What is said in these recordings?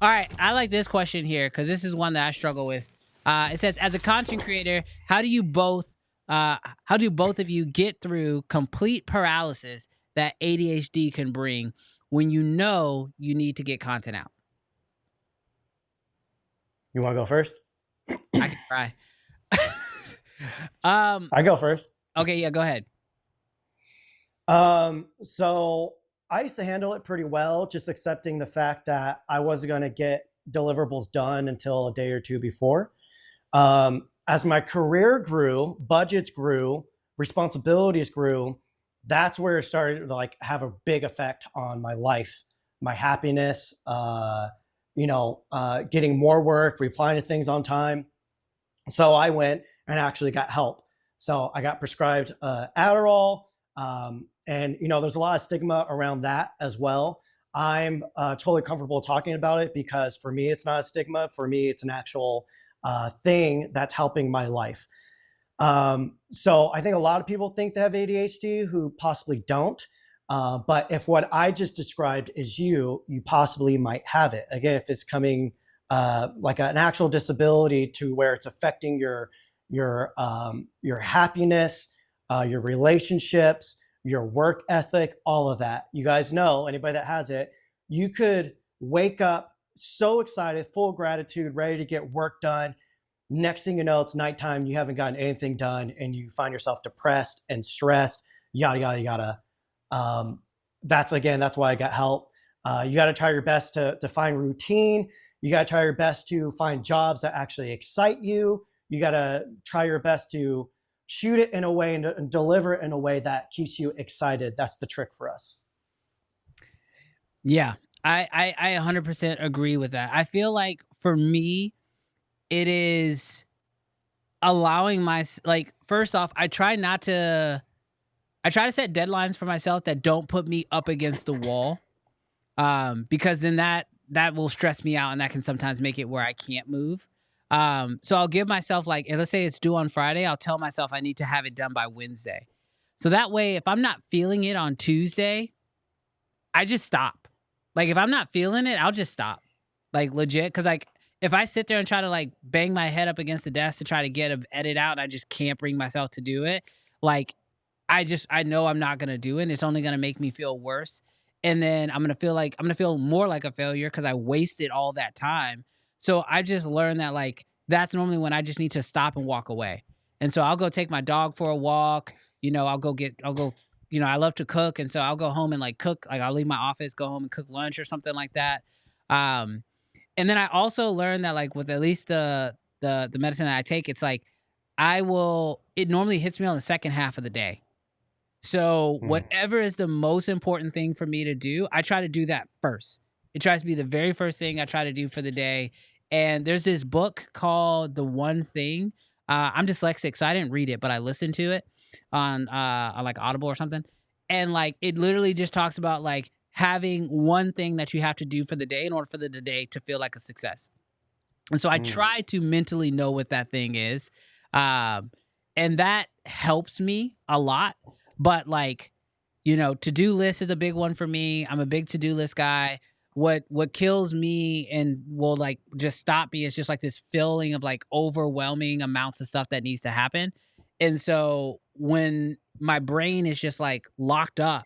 All right, I like this question here because this is one that I struggle with. It says, as a content creator, how do both of you get through complete paralysis that ADHD can bring when you know you need to get content out? You want to go first? I can try. I go first. Okay, yeah, go ahead. So I used to handle it pretty well, just accepting the fact that I wasn't going to get deliverables done until a day or two before. As my career grew, budgets grew, responsibilities grew, that's where it started to like have a big effect on my life, my happiness, getting more work, replying to things on time. So I went and actually got help. So I got prescribed Adderall, and there's a lot of stigma around that as well. I'm totally comfortable talking about it because for me, it's not a stigma. For me, it's an actual thing that's helping my life. So I think a lot of people think they have ADHD who possibly don't. But if what I just described is you possibly might have it. Again, if it's coming like an actual disability to where it's affecting your happiness, your relationships, your work ethic, all of that. You guys know, anybody that has it, you could wake up so excited, full of gratitude, ready to get work done. Next thing you know, it's nighttime, you haven't gotten anything done, and you find yourself depressed and stressed, yada, yada, yada. That's why I got help. You got to try your best to find routine. You got to try your best to find jobs that actually excite you. You got to try your best to shoot it in a way and deliver it in a way that keeps you excited. That's the trick for us. Yeah, I 100% agree with that. I feel like for me, it is allowing first off, I try to set deadlines for myself that don't put me up against the wall. Because then that will stress me out and that can sometimes make it where I can't move. So I'll give myself let's say it's due on Friday, I'll tell myself I need to have it done by Wednesday. So that way, if I'm not feeling it on Tuesday, I just stop. Like if I'm not feeling it, I'll just stop. Like legit. Cause if I sit there and try to bang my head up against the desk to try to get an edit out and I just can't bring myself to do it, I know I'm not going to do it. And it's only going to make me feel worse. And then I'm going to feel more like a failure because I wasted all that time. So I just learned that that's normally when I just need to stop and walk away. And so I'll go take my dog for a walk. I love to cook. And so I'll go home and cook. I'll leave my office, go home and cook lunch or something like that. And then I also learned that with at least the medicine that I take, it's it normally hits me on the second half of the day. So whatever is the most important thing for me to do, I try to do that first. It tries to be the very first thing I try to do for the day. And there's this book called The One Thing. I'm dyslexic, so I didn't read it, but I listened to it on Audible or something. And it literally just talks about having one thing that you have to do for the day in order for the day to feel like a success. And so I try to mentally know what that thing is. And that helps me a lot. But to-do list is a big one for me. I'm a big to-do list guy. What kills me and will just stop me is just this feeling of overwhelming amounts of stuff that needs to happen. And so when my brain is just locked up,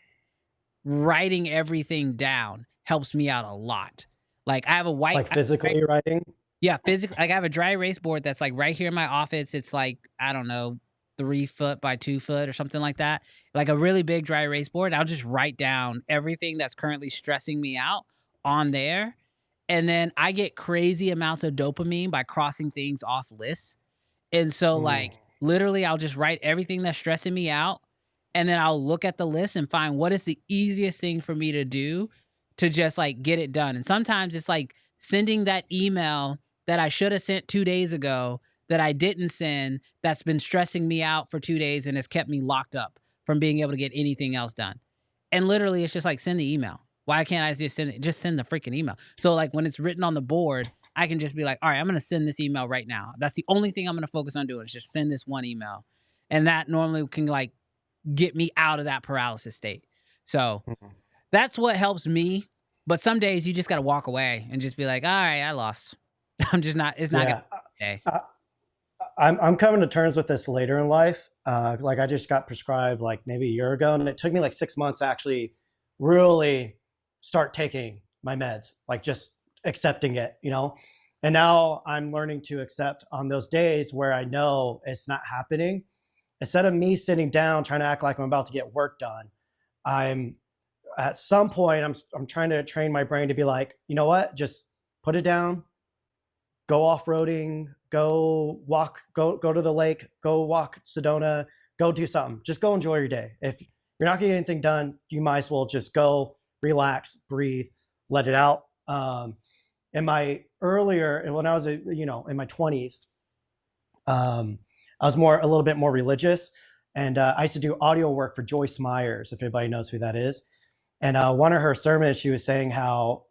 writing everything down helps me out a lot. I have a white physically writing. Yeah, physically. I have a dry erase board that's right here in my office. It's I don't know, 3 foot by 2 foot or something like that. A really big dry erase board. I'll just write down everything that's currently stressing me out on there. And then I get crazy amounts of dopamine by crossing things off lists. And so literally I'll just write everything that's stressing me out. And then I'll look at the list and find what is the easiest thing for me to do to just get it done. And sometimes it's sending that email that I should have sent 2 days ago that I didn't send, that's been stressing me out for 2 days and has kept me locked up from being able to get anything else done. And literally it's just send the email. Why can't I just send it? Just send the freaking email. So when it's written on the board, I can just be all right, I'm going to send this email right now. That's the only thing I'm going to focus on doing is just send this one email. And that normally can get me out of that paralysis state. So that's what helps me. But some days you just got to walk away and just be like, all right, I lost. I'm just not, it's not going Yeah. to be a day. I'm coming to terms with this later in life. Like I just got prescribed like maybe a year ago, and it took me like 6 months to actually really start taking my meds, like just accepting it, you know. And now I'm learning to accept on those days where I know it's not happening. Instead of me sitting down trying to act like I'm about to get work done, I'm at some point I'm trying to train my brain to be like, you know what, just put it down, go off-roading, go walk, go to the lake, go walk Sedona, go do something. Just go enjoy your day. If you're not getting anything done, you might as well just go relax, breathe, let it out. In my earlier, when I was, in my 20s, I was a little bit more religious, and I used to do audio work for Joyce Myers, if anybody knows who that is. And one of her sermons, she was saying how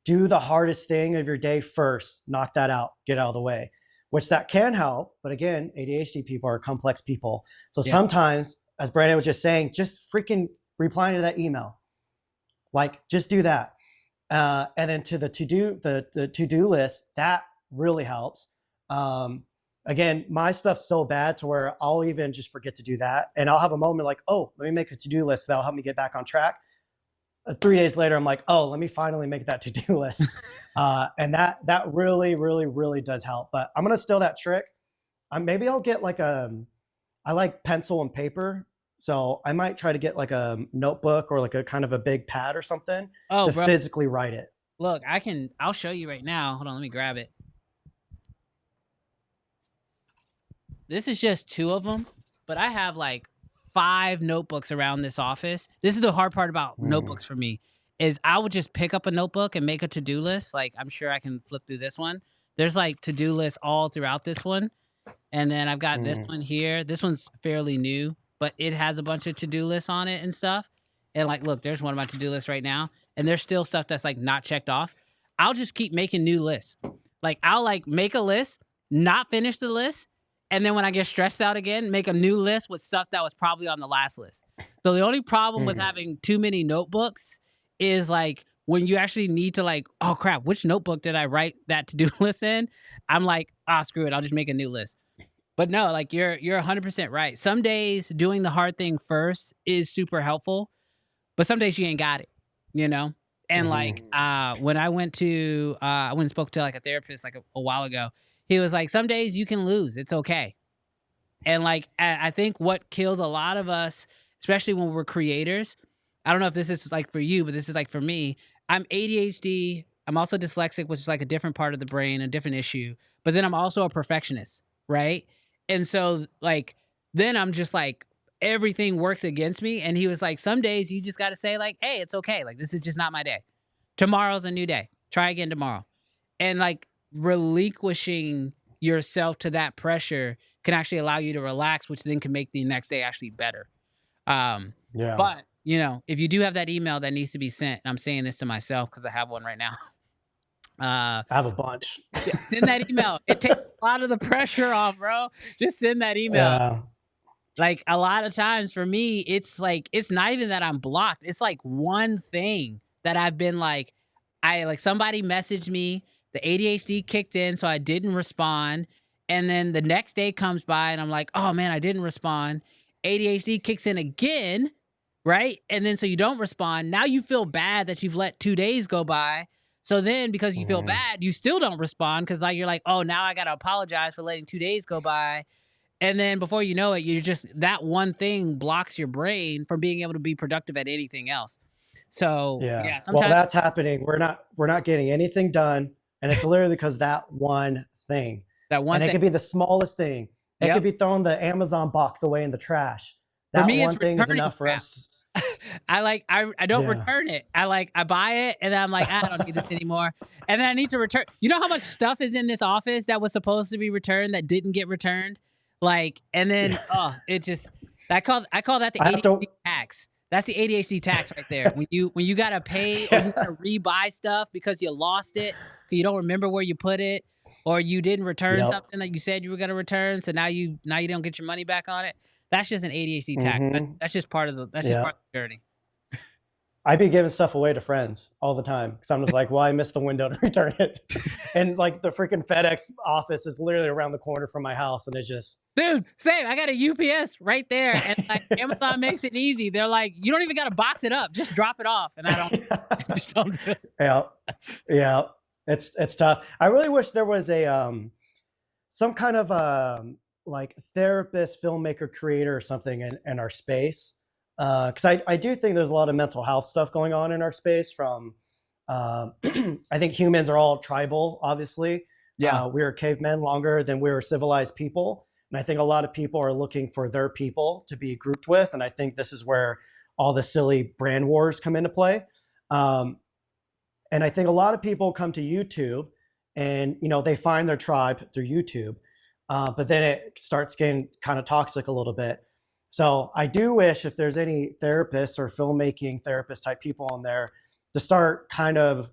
do the hardest thing of your day first, knock that out, get out of the way, which that can help. But again, ADHD people are complex people. So Yeah. sometimes, as Brandon was just saying, just freaking replying to that email, like just do that. And then to the to-do list, that really helps. Again, my stuff's so bad to where I'll even just forget to do that. And I'll have a moment like, oh, let me make a to-do list that'll help me get back on track. 3 days later, I'm like, oh, let me finally make that to-do list. And that really, really, really does help. But I'm going to steal that trick. Maybe I'll get like I like pencil and paper. So I might try to get like a notebook or like a kind of a big pad or something to Bro, physically write it. look, I'll show you right now. Hold on, let me grab it. This is just 2 of them, but I have like 5 notebooks around this office. This is the hard part about notebooks for me, is I would just pick up a notebook and make a to-do list. Like, I'm sure I can flip through this one. There's like to-do lists all throughout this one. And then I've got this one here. This one's fairly new, but it has a bunch of to-do lists on it and stuff. And like, look, there's one of my to-do lists right now. And there's still stuff that's like not checked off. I'll just keep making new lists. Like, I'll like make a list, not finish the list, and then when I get stressed out again, make a new list with stuff that was probably on the last list. So the only problem with having too many notebooks is like when you actually need to like, oh crap, which notebook did I write that to-do list in? I'm like, screw it, I'll just make a new list. But no, like you're 100% right. Some days doing the hard thing first is super helpful, but some days you ain't got it, you know? And like when I went and spoke to like a therapist like a while ago, he was like, some days you can lose. It's okay. And like, I think what kills a lot of us, especially when we're creators, I don't know if this is like for you, but this is like for me. I'm ADHD. I'm also dyslexic, which is like a different part of the brain, a different issue. But then I'm also a perfectionist, right? And so like, then I'm just like, everything works against me. And he was like, some days you just got to say like, hey, it's okay. Like, this is just not my day. Tomorrow's a new day. Try again tomorrow. And like, relinquishing yourself to that pressure can actually allow you to relax, which then can make the next day actually better. But you know, if you do have that email that needs to be sent, and I'm saying this to myself because I have one right now. I have a bunch. Send that email. It takes a lot of the pressure off, bro. Just send that email. Like a lot of times for me, it's like, it's not even that I'm blocked. It's like one thing that I've been like, somebody messaged me, the ADHD kicked in, so I didn't respond. And then the next day comes by and I'm like, oh man, I didn't respond. ADHD kicks in again, right? And then so you don't respond. Now you feel bad that you've let 2 days go by. So then because you feel bad, you still don't respond because like you're like, oh, now I got to apologize for letting 2 days go by. And then before you know it, you're just, that one thing blocks your brain from being able to be productive at anything else. So yeah, sometimes well, that's happening. We're not getting anything done. And it's literally because that one thing. And it could be the smallest thing. It could be throwing the Amazon box away in the trash. That one thing is enough for us. I don't return it. I buy it and then I'm like, I don't need this anymore. And then I need to return. You know how much stuff is in this office that was supposed to be returned that didn't get returned? Like, and then it just, I call that the ADHD tax. That's the ADHD tax right there. When you gotta pay or you gotta rebuy stuff because you lost it, because you don't remember where you put it, or you didn't return something that you said you were gonna return, so now you don't get your money back on it. That's just an ADHD tax. That's just part of the journey. I'd be giving stuff away to friends all the time because I'm just like, well, I missed the window to return it. And like the freaking FedEx office is literally around the corner from my house. And it's just, Dude, same. I got a UPS right there. And like Amazon makes it easy. They're like, you don't even got to box it up. Just drop it off. And I just don't do it. yeah, yeah, it's tough. I really wish there was a, some kind of like therapist, filmmaker, creator or something in our space. Because I do think there's a lot of mental health stuff going on in our space from, I think humans are all tribal, obviously. Yeah. We were cavemen longer than we were civilized people. And I think a lot of people are looking for their people to be grouped with. And I think this is where all the silly brand wars come into play. And I think a lot of people come to YouTube and, you know, they find their tribe through YouTube. But then it starts getting kind of toxic a little bit. So I do wish if there's any therapists or filmmaking therapist type people on there to start kind of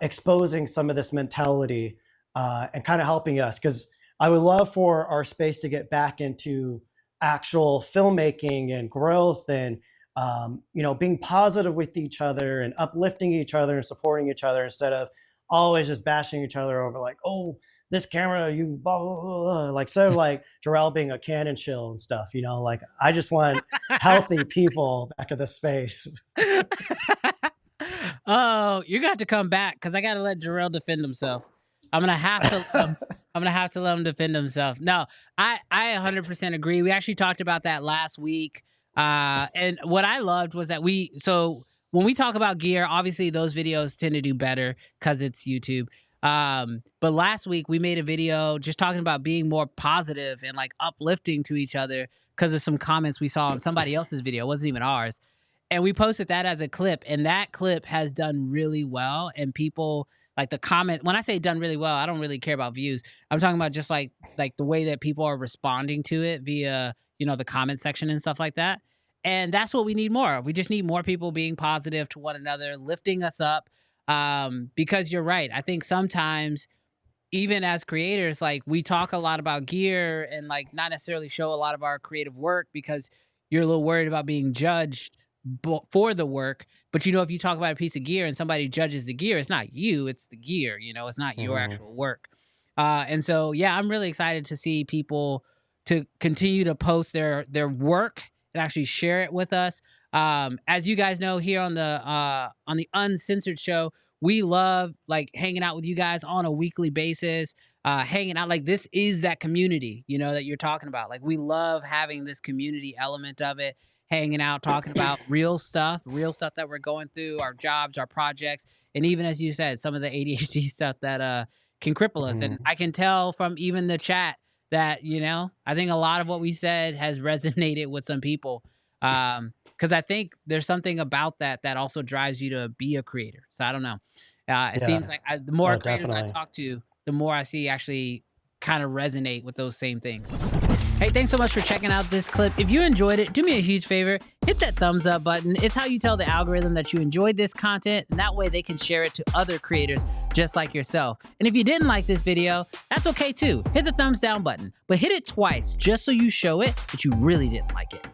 exposing some of this mentality and kind of helping us, because I would love for our space to get back into actual filmmaking and growth and, you know, being positive with each other and uplifting each other and supporting each other instead of always just bashing each other over like, oh, this camera, you blah, blah, blah, blah. Like, sort of like Jarrell being a cannon shill and stuff, you know, like I just want healthy people back in the space. Oh, you're gonna have to come back because I gotta let Jarrell defend himself. I'm gonna have to I'm gonna have to let him defend himself. No, I 100% agree. We actually talked about that last week. And what I loved was that so when we talk about gear, obviously those videos tend to do better because it's YouTube. But last week we made a video just talking about being more positive and like uplifting to each other because of some comments we saw on somebody else's video. It wasn't even ours. And we posted that as a clip, and that clip has done really well. And people like the comment, when I say done really well, I don't really care about views. I'm talking about just like the way that people are responding to it via, you know, the comment section and stuff like that. And that's what we need more of. We just need more people being positive to one another, lifting us up. Because you're right. I think sometimes even as creators, like we talk a lot about gear and like not necessarily show a lot of our creative work because you're a little worried about being judged for the work. But, you know, if you talk about a piece of gear and somebody judges the gear, it's not you, it's the gear, you know, it's not your actual work. And so, yeah, I'm really excited to see people to continue to post their work and actually share it with us. As you guys know, here on the Uncensored show, we love like hanging out with you guys on a weekly basis, hanging out. Like this is that community, you know, that you're talking about. Like we love having this community element of it, hanging out, talking about real stuff that we're going through, our jobs, our projects, and even as you said, some of the ADHD stuff that can cripple us. And I can tell from even the chat that, you know, I think a lot of what we said has resonated with some people. Because I think there's something about that also drives you to be a creator. So I don't know. It seems like the more creators definitely. I talk to, the more I see actually kind of resonate with those same things. Hey, thanks so much for checking out this clip. If you enjoyed it, do me a huge favor, hit that thumbs up button. It's how you tell the algorithm that you enjoyed this content, and that way they can share it to other creators just like yourself. And if you didn't like this video, that's okay too. Hit the thumbs down button, but hit it twice just so you show it that you really didn't like it.